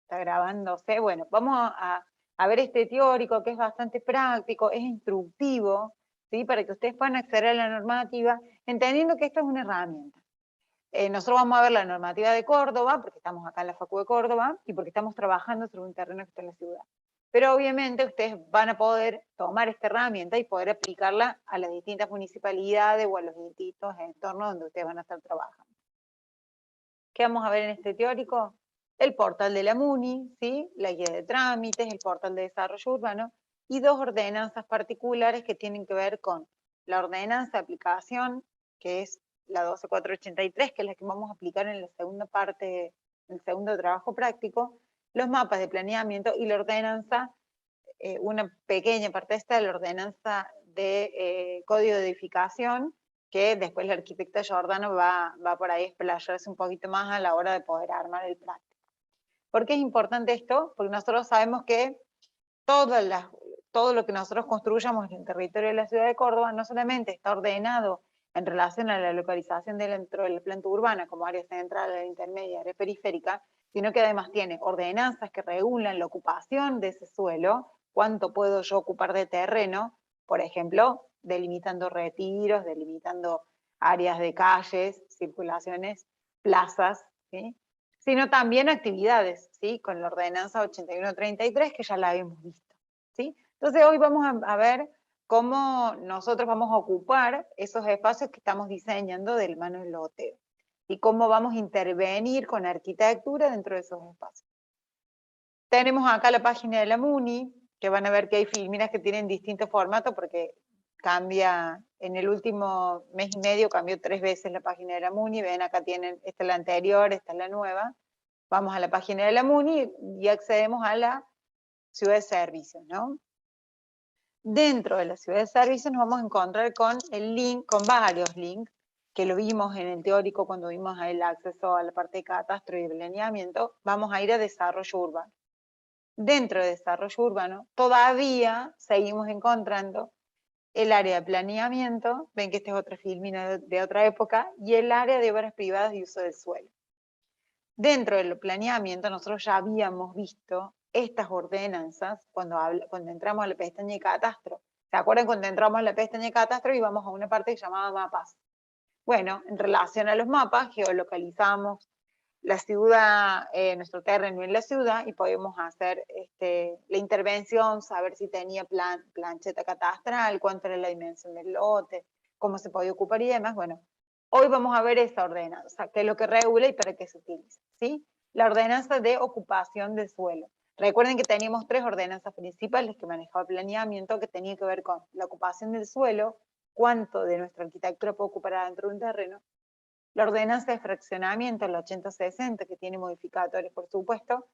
Está grabándose. Bueno, vamos a ver este teórico que es bastante práctico, es instructivo, ¿sí? Para que ustedes puedan acceder a la normativa, entendiendo que esto es una herramienta. Nosotros vamos a ver la normativa de Córdoba, porque estamos acá en la Facu de Córdoba, y porque estamos trabajando sobre un terreno que está en la ciudad. Pero obviamente ustedes van a poder tomar esta herramienta y poder aplicarla a las distintas municipalidades o a los distintos entornos donde ustedes van a estar trabajando. ¿Qué vamos a ver en este teórico? El portal de la MUNI, ¿sí? La guía de trámites, el portal de desarrollo urbano, y dos ordenanzas particulares que tienen que ver con la ordenanza de aplicación, que es la 12483, que es la que vamos a aplicar en la segunda parte, en el segundo trabajo práctico, los mapas de planeamiento y la ordenanza, una pequeña parte esta, la ordenanza de código de edificación, que después la arquitecta Giordano va por ahí a explayarse un poquito más a la hora de poder armar el práctico. ¿Por qué es importante esto? Porque nosotros sabemos que todo lo que nosotros construyamos en el territorio de la ciudad de Córdoba no solamente está ordenado en relación a la localización dentro de la planta urbana como área central, área intermedia, área periférica, sino que además tiene ordenanzas que regulan la ocupación de ese suelo, cuánto puedo yo ocupar de terreno, por ejemplo, delimitando retiros, delimitando áreas de calles, circulaciones, plazas, ¿sí? Sino también actividades, ¿sí? Con la ordenanza 8133, que ya la habíamos visto, ¿sí? Entonces hoy vamos a ver cómo nosotros vamos a ocupar esos espacios que estamos diseñando del mano del loteo y cómo vamos a intervenir con arquitectura dentro de esos espacios. Tenemos acá la página de la MUNI, que van a ver que hay filminas que tienen distintos formatos porque cambia, en el último mes y medio cambió 3 veces la página de la MUNI, ven acá tienen, esta es la anterior, esta es la nueva. Vamos a la página de la MUNI y accedemos a la ciudad de servicios, ¿no? Dentro de la ciudad de servicios nos vamos a encontrar con el link, con varios links, que lo vimos en el teórico cuando vimos el acceso a la parte de catastro y planeamiento. Vamos a ir a desarrollo urbano. Dentro de desarrollo urbano todavía seguimos encontrando el área de planeamiento, ven que esta es otra filmina de otra época, y el área de obras privadas y uso del suelo. Dentro del planeamiento nosotros ya habíamos visto estas ordenanzas cuando entramos a la pestaña de catastro. ¿Se acuerdan cuando entramos a la pestaña de catastro y vamos a una parte que se llamaba mapas? Bueno, en relación a los mapas, geolocalizamos la ciudad, nuestro terreno en la ciudad, y podemos hacer la intervención, saber si tenía plancheta catastral, cuánto era la dimensión del lote, cómo se podía ocupar y demás. Bueno, hoy vamos a ver esa ordenanza, qué es lo que regula y para qué se utiliza, ¿sí? La ordenanza de ocupación del suelo. Recuerden que teníamos 3 ordenanzas principales que manejaba el planeamiento, que tenía que ver con la ocupación del suelo, cuánto de nuestra arquitectura puede ocupar dentro de un terreno, la ordenanza de fraccionamiento, la 8060, que tiene modificatorios, por supuesto,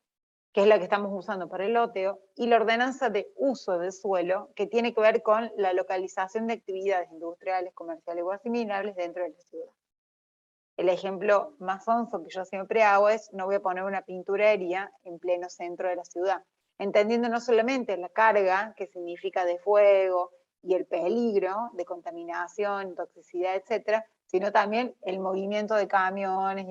que es la que estamos usando para el loteo, y la ordenanza de uso del suelo, que tiene que ver con la localización de actividades industriales, comerciales o asimilables dentro de la ciudad. El ejemplo más sonso que yo siempre hago es, no voy a poner una pinturería en pleno centro de la ciudad, entendiendo no solamente la carga, que significa de fuego, y el peligro de contaminación, toxicidad, etcétera, sino también el movimiento de camiones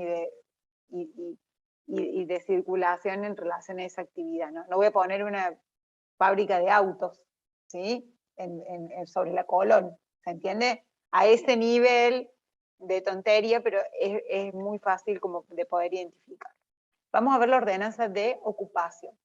y de circulación en relación a esa actividad, ¿no? No voy a poner una fábrica de autos, ¿sí? Sobre la Colón, ¿se entiende? A ese nivel de tontería, pero es muy fácil como de poder identificar. Vamos a ver la ordenanza de ocupación.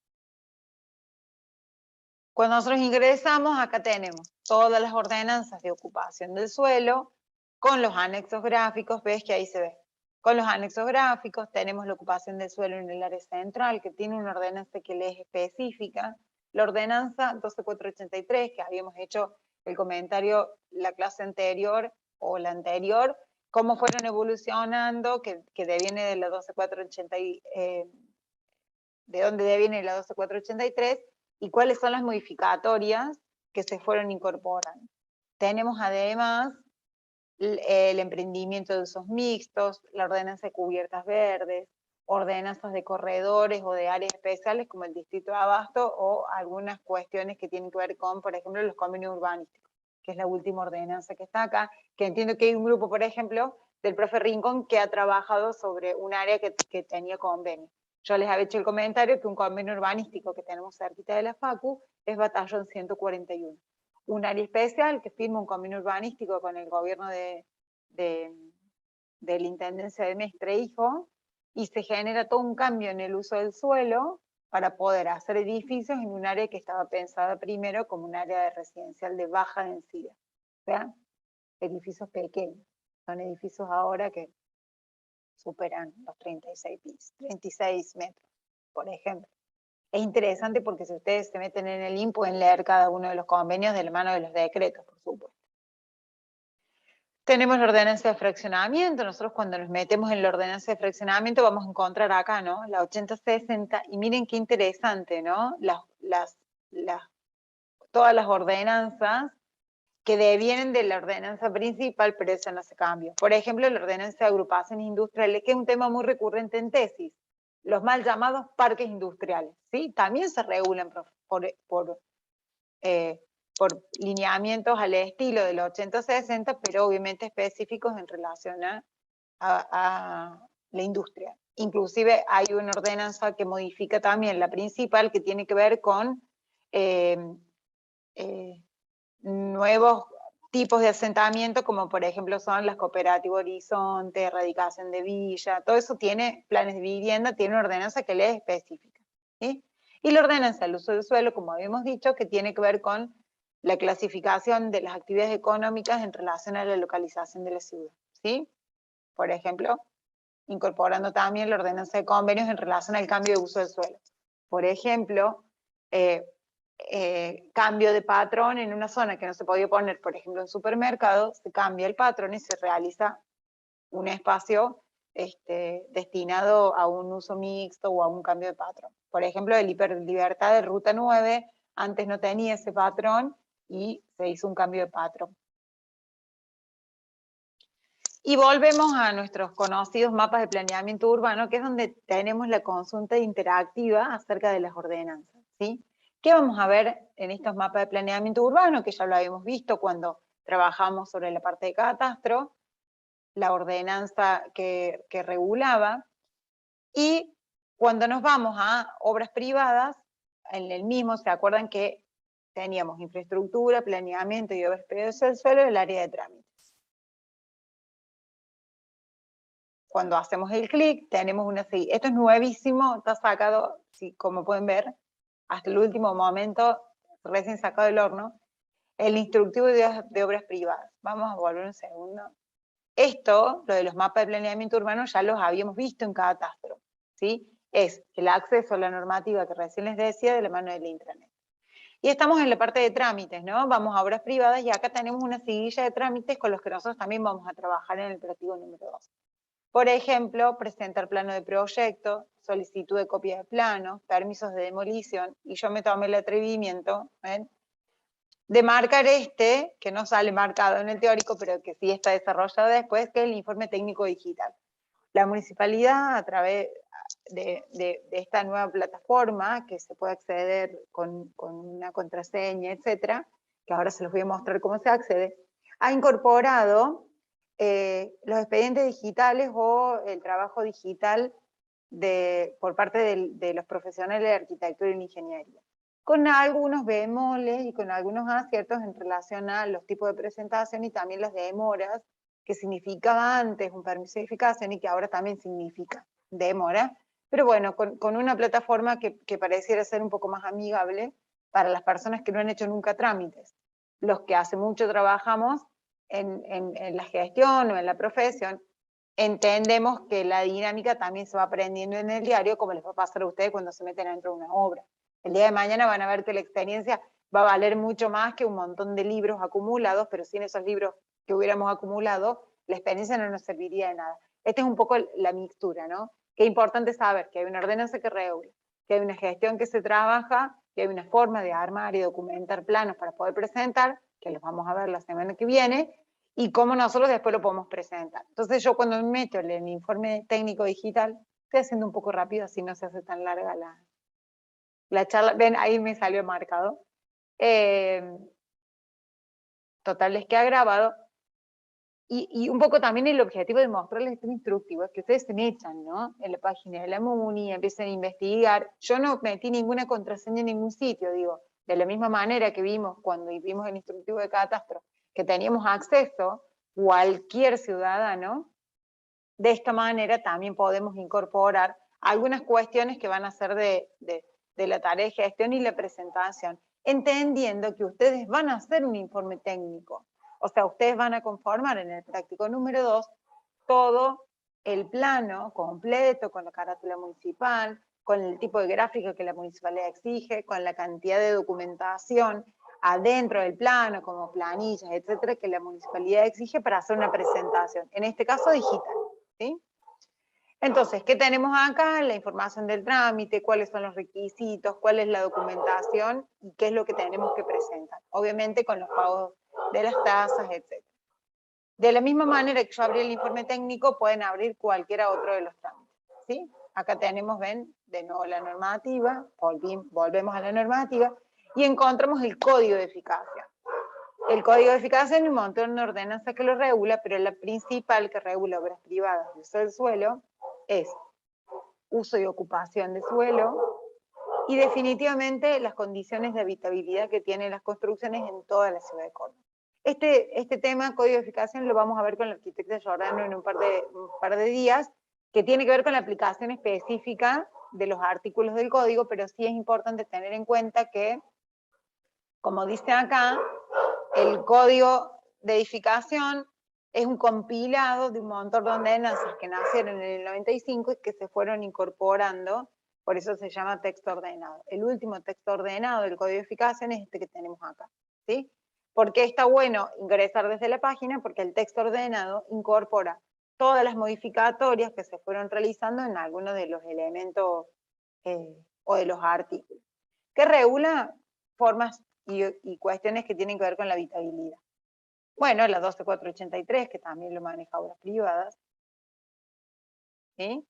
Cuando nosotros ingresamos, acá tenemos todas las ordenanzas de ocupación del suelo, con los anexos gráficos, ves que ahí se ve. Con los anexos gráficos tenemos la ocupación del suelo en el área central, que tiene una ordenanza que le es específica. La ordenanza 12483, que habíamos hecho el comentario la clase anterior o la anterior, cómo fueron evolucionando, que deviene de la 12480, de dónde deviene la 12483, y cuáles son las modificatorias que se fueron incorporando. Tenemos además el emprendimiento de usos mixtos, la ordenanza de cubiertas verdes, ordenanzas de corredores o de áreas especiales como el distrito de abasto, o algunas cuestiones que tienen que ver con, por ejemplo, los convenios urbanísticos, que es la última ordenanza que está acá, que entiendo que hay un grupo, por ejemplo, del profe Rincón que ha trabajado sobre un área que tenía convenio. Yo les había hecho el comentario que un convenio urbanístico que tenemos cerquita de la Facu es Batallón 141. Un área especial que firma un convenio urbanístico con el gobierno de la Intendencia de Mestre Hijo, y se genera todo un cambio en el uso del suelo para poder hacer edificios en un área que estaba pensada primero como un área de residencial de baja densidad. O sea, edificios pequeños. Son edificios ahora que superan los 36 metros, por ejemplo. Es interesante porque si ustedes se meten en el link pueden leer cada uno de los convenios de la mano de los decretos, por supuesto. Tenemos la ordenanza de fraccionamiento. Nosotros cuando nos metemos en la ordenanza de fraccionamiento vamos a encontrar acá, ¿no? La 8060, y miren qué interesante, ¿no? Todas las ordenanzas que devienen de la ordenanza principal, pero eso no se cambia. Por ejemplo, la ordenanza de agrupaciones industriales, que es un tema muy recurrente en tesis, los mal llamados parques industriales, ¿sí? También se regulan por lineamientos al estilo del 80-60, pero obviamente específicos en relación a la industria. Inclusive hay una ordenanza que modifica también la principal que tiene que ver con nuevos tipos de asentamiento, como por ejemplo son las cooperativas Horizonte, erradicación de villa, todo eso tiene planes de vivienda, tiene una ordenanza que le es específica, ¿sí? Y la ordenanza del uso del suelo, como habíamos dicho, que tiene que ver con la clasificación de las actividades económicas en relación a la localización de la ciudad, ¿sí? Por ejemplo, incorporando también la ordenanza de convenios en relación al cambio de uso del suelo. Por ejemplo, cambio de patrón en una zona que no se podía poner, por ejemplo, en supermercado, se cambia el patrón y se realiza un espacio destinado a un uso mixto o a un cambio de patrón. Por ejemplo, el Hiperlibertad de Ruta 9, antes no tenía ese patrón y se hizo un cambio de patrón. Y volvemos a nuestros conocidos mapas de planeamiento urbano, que es donde tenemos la consulta interactiva acerca de las ordenanzas, ¿sí? ¿Qué vamos a ver en estos mapas de planeamiento urbano? Que ya lo habíamos visto cuando trabajamos sobre la parte de catastro, la ordenanza que regulaba, y cuando nos vamos a obras privadas, en el mismo, ¿se acuerdan que teníamos infraestructura, planeamiento y obras privadas del suelo en el área de trámites? Cuando hacemos el clic, tenemos una serie. Esto es nuevísimo, está sacado, sí, como pueden ver, hasta el último momento, recién sacado del horno, el instructivo de obras privadas. Vamos a volver un segundo. Esto, lo de los mapas de planeamiento urbano, ya los habíamos visto en catastro, ¿sí? Es el acceso a la normativa que recién les decía de la mano del intranet. Y estamos en la parte de trámites, ¿no? Vamos a obras privadas y acá tenemos una seguilla de trámites con los que nosotros también vamos a trabajar en el operativo número 2. Por ejemplo, presentar plano de proyecto, solicitud de copia de plano, permisos de demolición, y yo me tomé el atrevimiento, ¿ven?, de marcar que no sale marcado en el teórico, pero que sí está desarrollado después, que es el informe técnico digital. La municipalidad, a través de esta nueva plataforma, que se puede acceder con una contraseña, etcétera, que ahora se los voy a mostrar cómo se accede, ha incorporado los expedientes digitales o el trabajo digital por parte de los profesionales de arquitectura y ingeniería, con algunos bemoles y con algunos aciertos en relación a los tipos de presentación y también las demoras, que significaba antes un permiso de edificación y que ahora también significa demora, pero bueno, con una plataforma que pareciera ser un poco más amigable para las personas que no han hecho nunca trámites. Los que hace mucho trabajamos en la gestión o en la profesión, entendemos que la dinámica también se va aprendiendo en el diario, como les va a pasar a ustedes cuando se meten dentro de una obra. El día de mañana van a ver que la experiencia va a valer mucho más que un montón de libros acumulados, pero sin esos libros que hubiéramos acumulado, la experiencia no nos serviría de nada. Esta es un poco la mixtura, ¿no? Qué importante saber que hay una ordenanza que regula, que hay una gestión que se trabaja, que hay una forma de armar y documentar planos para poder presentar, que los vamos a ver la semana que viene, y cómo nosotros después lo podemos presentar. Entonces yo cuando me meto en el informe técnico digital, estoy haciendo un poco rápido, así no se hace tan larga la charla. Ven, ahí me salió marcado. Total, es que ha grabado. Y un poco también el objetivo de mostrarles esto instructivo es que ustedes se metan, ¿no? En la página de la MUNI, empiecen a investigar. Yo no metí ninguna contraseña en ningún sitio, digo, de la misma manera que vimos cuando vimos el instructivo de catastro, que teníamos acceso, cualquier ciudadano, de esta manera también podemos incorporar algunas cuestiones que van a ser de la tarea de gestión y la presentación, entendiendo que ustedes van a hacer un informe técnico. O sea, ustedes van a conformar en el práctico número 2 todo el plano completo con la carátula municipal, con el tipo de gráfica que la municipalidad exige, con la cantidad de documentación adentro del plano, como planillas, etcétera, que la municipalidad exige para hacer una presentación, en este caso digital, ¿sí? Entonces, ¿qué tenemos acá? La información del trámite, cuáles son los requisitos, cuál es la documentación y qué es lo que tenemos que presentar. Obviamente con los pagos de las tasas, etc. De la misma manera que yo abrí el informe técnico, pueden abrir cualquiera otro de los trámites, ¿sí? Acá tenemos, ven, de nuevo la normativa, volvemos a la normativa, y encontramos el código de eficacia. El código de eficacia en un montón de ordenanzas que lo regula, pero la principal que regula obras privadas de uso del suelo es uso y ocupación de suelo, y definitivamente las condiciones de habitabilidad que tienen las construcciones en toda la ciudad de Córdoba. Este tema, código de eficacia, lo vamos a ver con la arquitecta Giordano en un par de días, que tiene que ver con la aplicación específica de los artículos del código, pero sí es importante tener en cuenta que, como dice acá, el código de edificación es un compilado de un montón de ordenanzas que nacieron en el 95 y que se fueron incorporando, por eso se llama texto ordenado. El último texto ordenado del código de edificación es este que tenemos acá, ¿sí? ¿Por qué está bueno ingresar desde la página? Porque el texto ordenado incorpora todas las modificatorias que se fueron realizando en algunos de los elementos o de los artículos, que regula formas y cuestiones que tienen que ver con la habitabilidad. Bueno, la 12483, que también lo maneja obras privadas, ¿sí?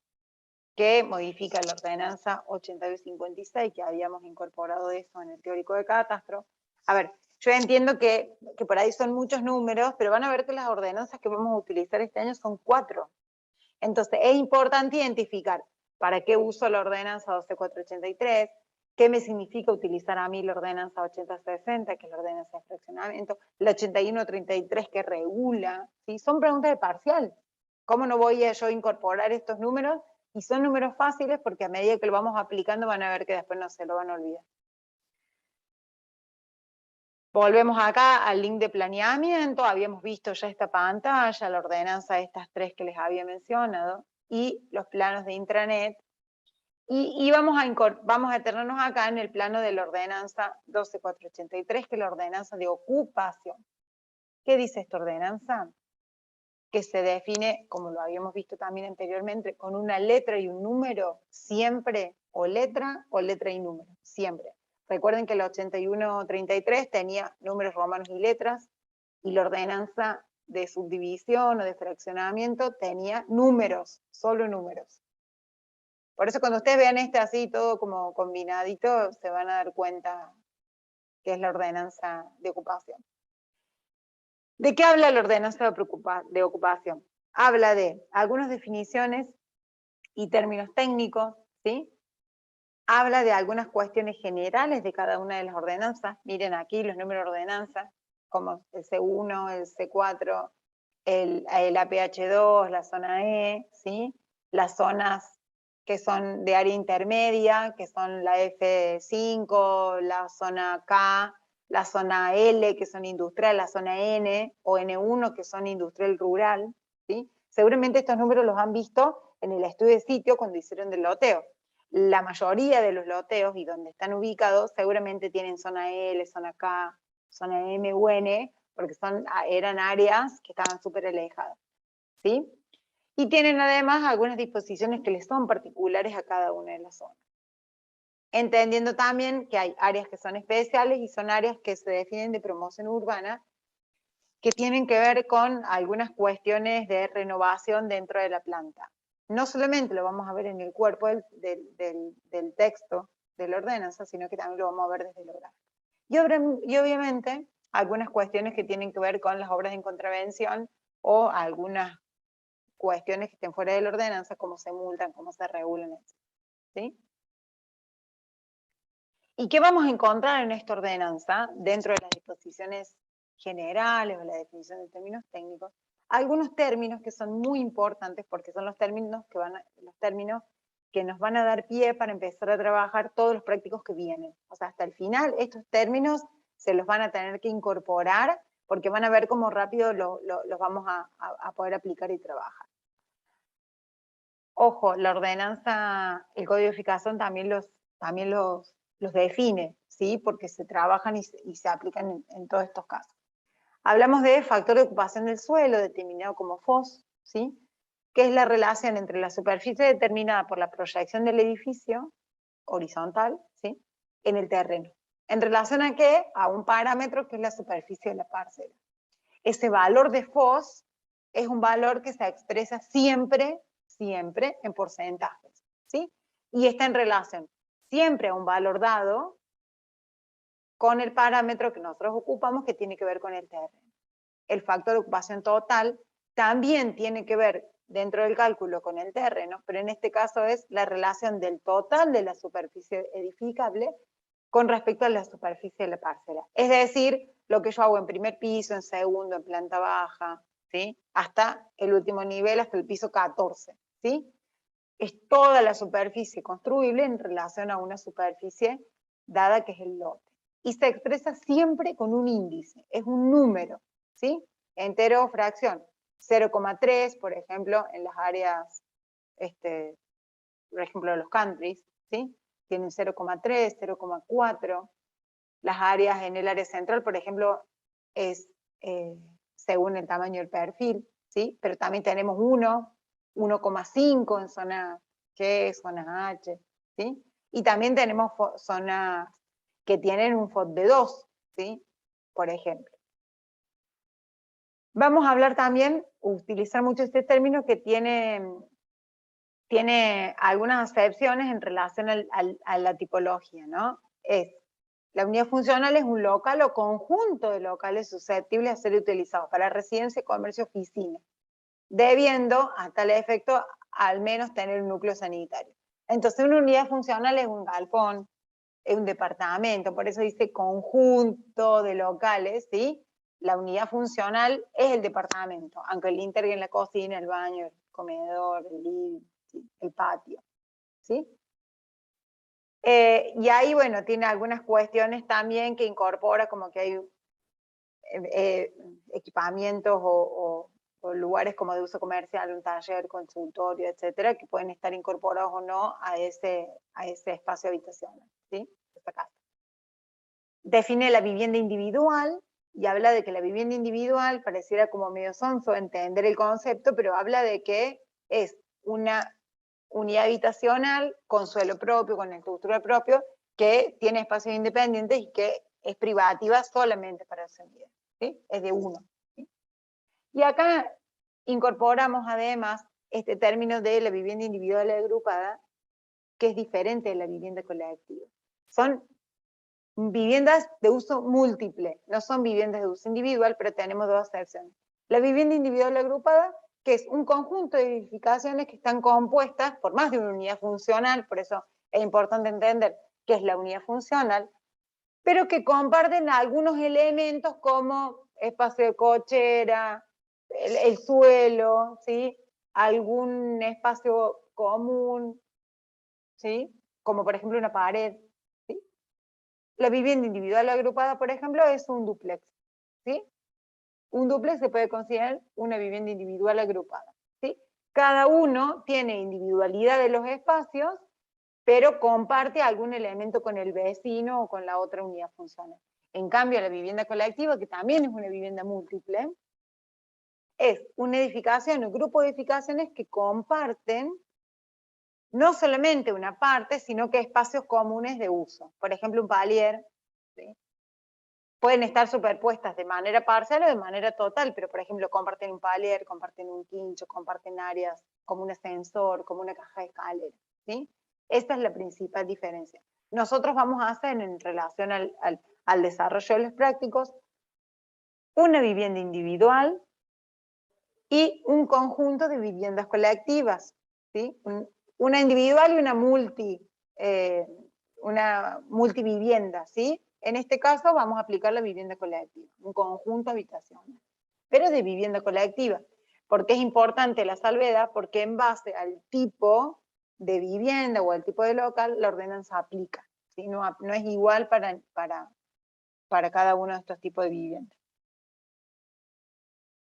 Que modifica la ordenanza 8256, que habíamos incorporado eso en el teórico de catastro. A ver, yo entiendo que por ahí son muchos números, pero van a ver que las ordenanzas que vamos a utilizar este año son 4. Entonces, es importante identificar para qué uso la ordenanza 12483, qué me significa utilizar a mí la ordenanza 8060, que es la ordenanza de fraccionamiento, la 8133 que regula, ¿sí? Son preguntas de parcial. ¿Cómo no voy a yo incorporar estos números? Y son números fáciles porque a medida que lo vamos aplicando van a ver que después no se lo van a olvidar. Volvemos acá al link de planeamiento, habíamos visto ya esta pantalla, la ordenanza de estas 3 que les había mencionado, y los planos de intranet, y vamos a tenernos acá en el plano de la ordenanza 12483, que es la ordenanza de ocupación. ¿Qué dice esta ordenanza? Que se define, como lo habíamos visto también anteriormente, con una letra y un número, siempre, o letra y número, siempre. Recuerden que la 8133 tenía números romanos y letras, y la ordenanza de subdivisión o de fraccionamiento tenía números, solo números. Por eso cuando ustedes vean este así, todo como combinadito, se van a dar cuenta que es la ordenanza de ocupación. ¿De qué habla la ordenanza de ocupación? Habla de algunas definiciones y términos técnicos, ¿sí? Habla de algunas cuestiones generales de cada una de las ordenanzas. Miren aquí los números de ordenanza, como el C1, el C4, el APH2, la zona E, ¿sí? Las zonas que son de área intermedia, que son la F5, la zona K, la zona L, que son industrial, la zona N, o N1, que son industrial rural, ¿sí? Seguramente estos números los han visto en el estudio de sitio cuando hicieron del loteo. La mayoría de los loteos y donde están ubicados seguramente tienen zona L, zona K, zona M u N, porque eran áreas que estaban súper alejadas, ¿sí? Y tienen además algunas disposiciones que les son particulares a cada una de las zonas. Entendiendo también que hay áreas que son especiales y son áreas que se definen de promoción urbana, que tienen que ver con algunas cuestiones de renovación dentro de la planta. No solamente lo vamos a ver en el cuerpo del texto de la ordenanza, sino que también lo vamos a ver desde el gráfico. Y obviamente algunas cuestiones que tienen que ver con las obras en contravención o algunas cuestiones que estén fuera de la ordenanza, cómo se multan, cómo se regulan, etc. ¿Sí? ¿Y qué vamos a encontrar en esta ordenanza dentro de las disposiciones generales o la definición de términos técnicos? Algunos términos que son muy importantes porque son los términos que nos van a dar pie para empezar a trabajar todos los prácticos que vienen. O sea, hasta el final estos términos se los van a tener que incorporar porque van a ver cómo rápido los vamos a poder aplicar y trabajar. Ojo, la ordenanza, el código de edificación también los define, ¿sí? Porque se trabajan y se aplican en todos estos casos. Hablamos de factor de ocupación del suelo, determinado como FOS, ¿sí? Que es la relación entre la superficie determinada por la proyección del edificio, horizontal, ¿sí? En el terreno. ¿En relación a qué? A un parámetro que es la superficie de la parcela. Ese valor de FOS es un valor que se expresa siempre en porcentajes, ¿sí? Y está en relación siempre a un valor dado con el parámetro que nosotros ocupamos que tiene que ver con el terreno. El factor de ocupación total también tiene que ver dentro del cálculo con el terreno, pero en este caso es la relación del total de la superficie edificable con respecto a la superficie de la parcela. Es decir, lo que yo hago en primer piso, en segundo, en planta baja, ¿sí? Hasta el último nivel, hasta el piso 14, ¿sí? Es toda la superficie construible en relación a una superficie dada que es el lote. Y se expresa siempre con un índice, es un número, ¿sí? Entero o fracción. 0,3, por ejemplo, en las áreas, por ejemplo, los countries, ¿sí? Tienen 0,3, 0,4. Las áreas en el área central, por ejemplo, es según el tamaño del perfil, ¿sí? Pero también tenemos 1,5 en zona G, zona H, ¿sí? Y también tenemos zonas que tienen un FOD de 2, ¿sí? Por ejemplo. Vamos a hablar también, utilizar mucho este término que tiene algunas acepciones en relación a la tipología, ¿no? La unidad funcional es un local o conjunto de locales susceptibles de ser utilizados para residencia, comercio, oficina, debiendo, a tal efecto, al menos tener un núcleo sanitario. Entonces, una unidad funcional es un galpón, es un departamento, por eso dice conjunto de locales, ¿sí? La unidad funcional es el departamento, aunque le integren la cocina, el baño, el comedor, el living, ¿sí? El patio, ¿sí? Y ahí, bueno, tiene algunas cuestiones también que incorpora, como que hay equipamientos o lugares como de uso comercial, un taller, consultorio, etcétera, que pueden estar incorporados o no a ese espacio habitacional, ¿sí? Esta casa. Define la vivienda individual y habla de que la vivienda individual, pareciera como medio sonso entender el concepto, pero habla de que es una unidad habitacional con suelo propio, con estructura propio, que tiene espacios independientes y que es privativa solamente para su unidad, ¿sí? Es de uno, ¿sí? Y acá incorporamos además este término de la vivienda individual agrupada, que es diferente de la vivienda colectiva. Son viviendas de uso múltiple, no son viviendas de uso individual, pero tenemos dos excepciones. La vivienda individual agrupada, que es un conjunto de edificaciones que están compuestas por más de una unidad funcional, por eso es importante entender qué es la unidad funcional, pero que comparten algunos elementos como espacio de cochera, el suelo, ¿sí? Algún espacio común, ¿sí? Como por ejemplo una pared, ¿sí? La vivienda individual agrupada, por ejemplo, es un dúplex, ¿sí? Un dúplex se puede considerar una vivienda individual agrupada, ¿sí? Cada uno tiene individualidad de los espacios, pero comparte algún elemento con el vecino o con la otra unidad funcional. En cambio, la vivienda colectiva, que también es una vivienda múltiple, es una edificación, un grupo de edificaciones que comparten no solamente una parte, sino que espacios comunes de uso. Por ejemplo, un palier, ¿sí? Pueden estar superpuestas de manera parcial o de manera total, pero por ejemplo comparten un palier, comparten un quincho, comparten áreas como un ascensor, como una caja de escalera, ¿sí? Esta es la principal diferencia. Nosotros vamos a hacer en relación al desarrollo de los prácticos una vivienda individual y un conjunto de viviendas colectivas, ¿sí? Una individual y una multivivienda, ¿sí? En este caso vamos a aplicar la vivienda colectiva, un conjunto habitacional, pero de vivienda colectiva. ¿Por qué es importante la salvedad? Porque en base al tipo de vivienda o al tipo de local, la ordenanza aplica, ¿sí? No es igual para cada uno de estos tipos de viviendas.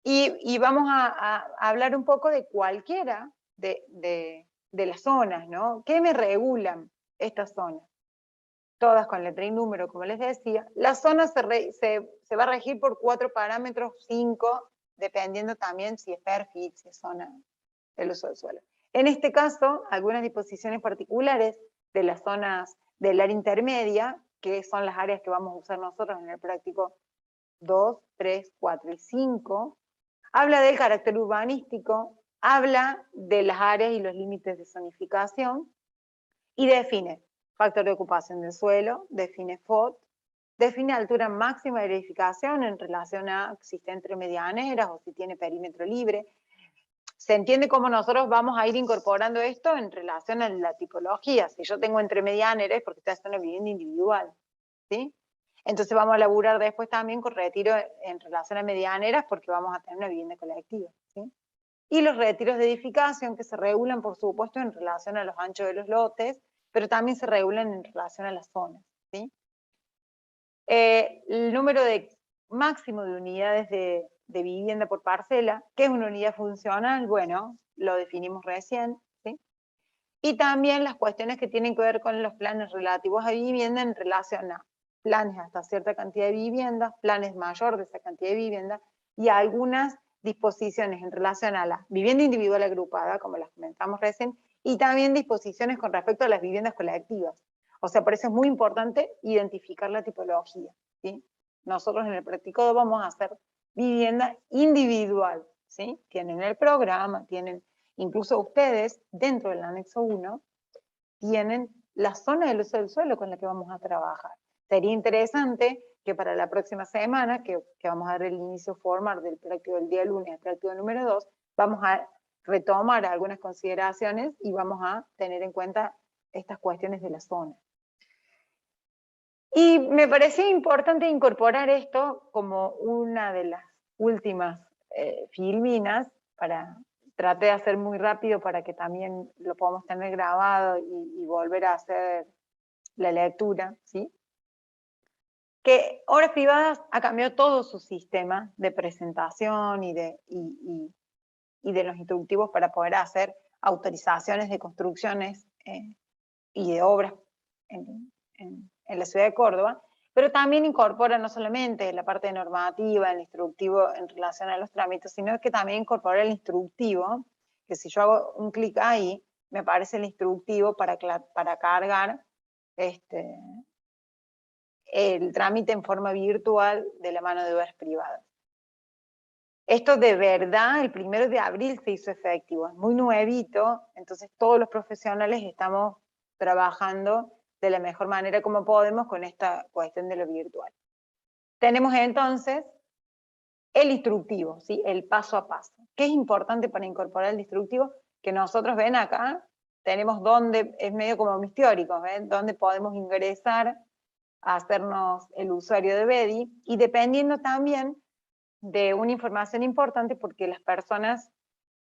Y vamos a hablar un poco de cualquiera de las zonas, ¿no? ¿Qué me regulan estas zonas? Todas con letra y número, como les decía. La zona se va a regir por 4 parámetros, 5, dependiendo también si es perfil, si es zona del uso del suelo. En este caso, algunas disposiciones particulares de las zonas del área intermedia, que son las áreas que vamos a usar nosotros en el práctico 2, 3, 4 y 5, habla del carácter urbanístico, habla de las áreas y los límites de zonificación y define factor de ocupación del suelo, define FOT, define altura máxima de edificación en relación a si está entre medianeras o si tiene perímetro libre. Se entiende cómo nosotros vamos a ir incorporando esto en relación a la tipología. Si yo tengo entre medianeras es porque esta es una vivienda individual, ¿sí? Entonces vamos a laburar después también con retiro en relación a medianeras porque vamos a tener una vivienda colectiva, ¿sí? Y los retiros de edificación que se regulan, por supuesto, en relación a los anchos de los lotes, pero también se regulan en relación a las zonas, ¿sí? El número máximo de unidades de vivienda por parcela, ¿qué es una unidad funcional? Bueno, lo definimos recién, ¿sí? Y también las cuestiones que tienen que ver con los planes relativos a vivienda en relación a planes hasta cierta cantidad de viviendas, planes mayor de esa cantidad de vivienda, y algunas disposiciones en relación a la vivienda individual agrupada, como las comentamos recién, y también disposiciones con respecto a las viviendas colectivas. O sea, por eso es muy importante identificar la tipología, ¿sí? Nosotros en el practicado vamos a hacer vivienda individual, ¿sí? Tienen el programa, tienen, incluso ustedes, dentro del anexo 1, tienen la zona del uso del suelo con la que vamos a trabajar. Sería interesante que para la próxima semana, que vamos a dar el inicio formal del práctico del día lunes, el práctico número 2, vamos a retomar algunas consideraciones y vamos a tener en cuenta estas cuestiones de la zona. Y me parecía importante incorporar esto como una de las últimas filminas, traté de hacer muy rápido para que también lo podamos tener grabado y volver a hacer la lectura, ¿sí? Que Obras Privadas ha cambiado todo su sistema de presentación y de los instructivos para poder hacer autorizaciones de construcciones y de obras en la ciudad de Córdoba, pero también incorpora no solamente la parte normativa, el instructivo en relación a los trámites, sino que también incorpora el instructivo, que si yo hago un clic ahí, me aparece el instructivo para cargar el trámite en forma virtual de la mano de obras privadas. Esto de verdad, el 1 de abril se hizo efectivo, es muy nuevito, entonces todos los profesionales estamos trabajando de la mejor manera como podemos con esta cuestión de lo virtual. Tenemos entonces el instructivo, ¿sí? El paso a paso. ¿Qué es importante para incorporar el instructivo? Que nosotros ven acá, tenemos donde, es medio como mis teóricos, ¿ven? Donde podemos ingresar a hacernos el usuario de BEDI, y dependiendo también de una información importante, porque las personas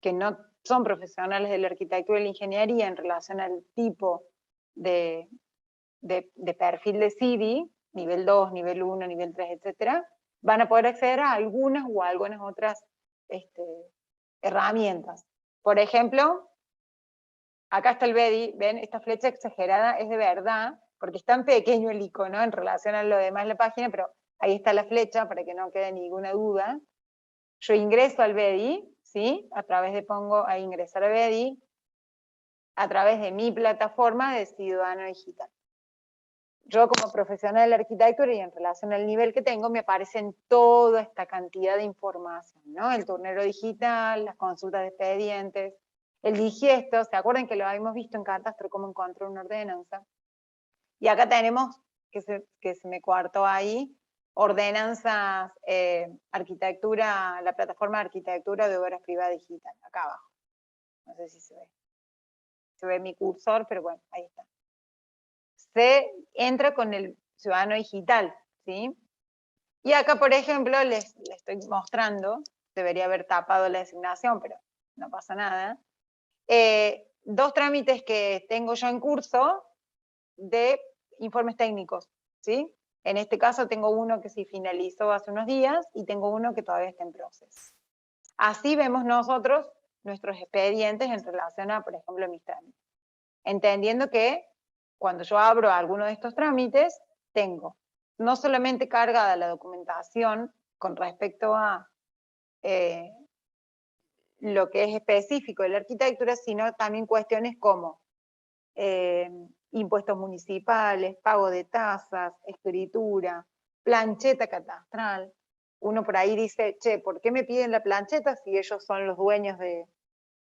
que no son profesionales de la arquitectura y la ingeniería en relación al tipo de perfil de CIDI, nivel 2, nivel 1, nivel 3, etcétera, van a poder acceder a algunas o a algunas otras herramientas. Por ejemplo, acá está el BEDI, ven, esta flecha exagerada es de verdad, porque es tan pequeño el icono en relación a lo demás de la página, pero ahí está la flecha para que no quede ninguna duda. Yo ingreso al BEDI, ¿sí? A través de pongo a ingresar a BEDI, a través de mi plataforma de Ciudadano Digital. Yo como profesional de la arquitectura y en relación al nivel que tengo, me aparecen toda esta cantidad de información, ¿no? El turnero digital, las consultas de expedientes, el digiesto, ¿se acuerdan que lo habíamos visto en Catastro, cómo encontró una ordenanza? Y acá tenemos, que se me coartó ahí, ordenanzas, arquitectura, la plataforma de arquitectura de obras privadas digital, acá abajo. No sé si se ve. Se ve mi cursor, pero bueno, ahí está. Se entra con el ciudadano digital, ¿sí? Y acá, por ejemplo, les estoy mostrando, debería haber tapado la designación, pero no pasa nada. Dos trámites que tengo yo en curso de informes técnicos, ¿sí? En este caso tengo uno que se finalizó hace unos días y tengo uno que todavía está en proceso. Así vemos nosotros nuestros expedientes en relación a, por ejemplo, mis trámites. Entendiendo que cuando yo abro alguno de estos trámites, tengo no solamente cargada la documentación con respecto a lo que es específico de la arquitectura, sino también cuestiones como impuestos municipales, pago de tasas, escritura, plancheta catastral. Uno por ahí dice, che, ¿por qué me piden la plancheta si ellos son los dueños de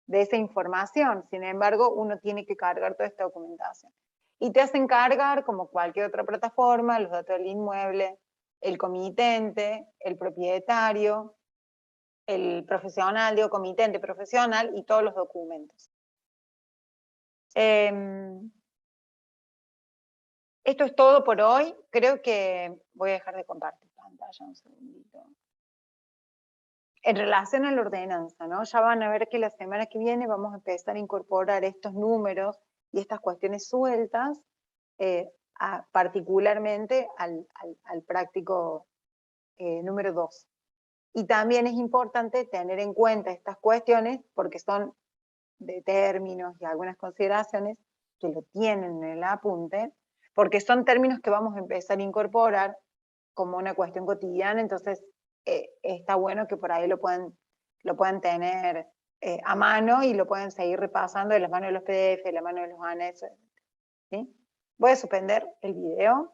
esa información? Sin embargo, uno tiene que cargar toda esta documentación. Y te hacen cargar, como cualquier otra plataforma, los datos del inmueble, el comitente, el propietario, el profesional, digo comitente profesional y todos los documentos. Esto es todo por hoy. Creo que voy a dejar de compartir pantalla un segundito. En relación a la ordenanza, ¿no? Ya van a ver que la semana que viene vamos a empezar a incorporar estos números y estas cuestiones sueltas, particularmente al práctico número 2. Y también es importante tener en cuenta estas cuestiones porque son de términos y algunas consideraciones que lo tienen en el apunte, porque son términos que vamos a empezar a incorporar como una cuestión cotidiana, entonces está bueno que por ahí lo puedan tener a mano y lo pueden seguir repasando de las manos de los PDF, de la mano de los anexos, ¿sí? Voy a suspender el video.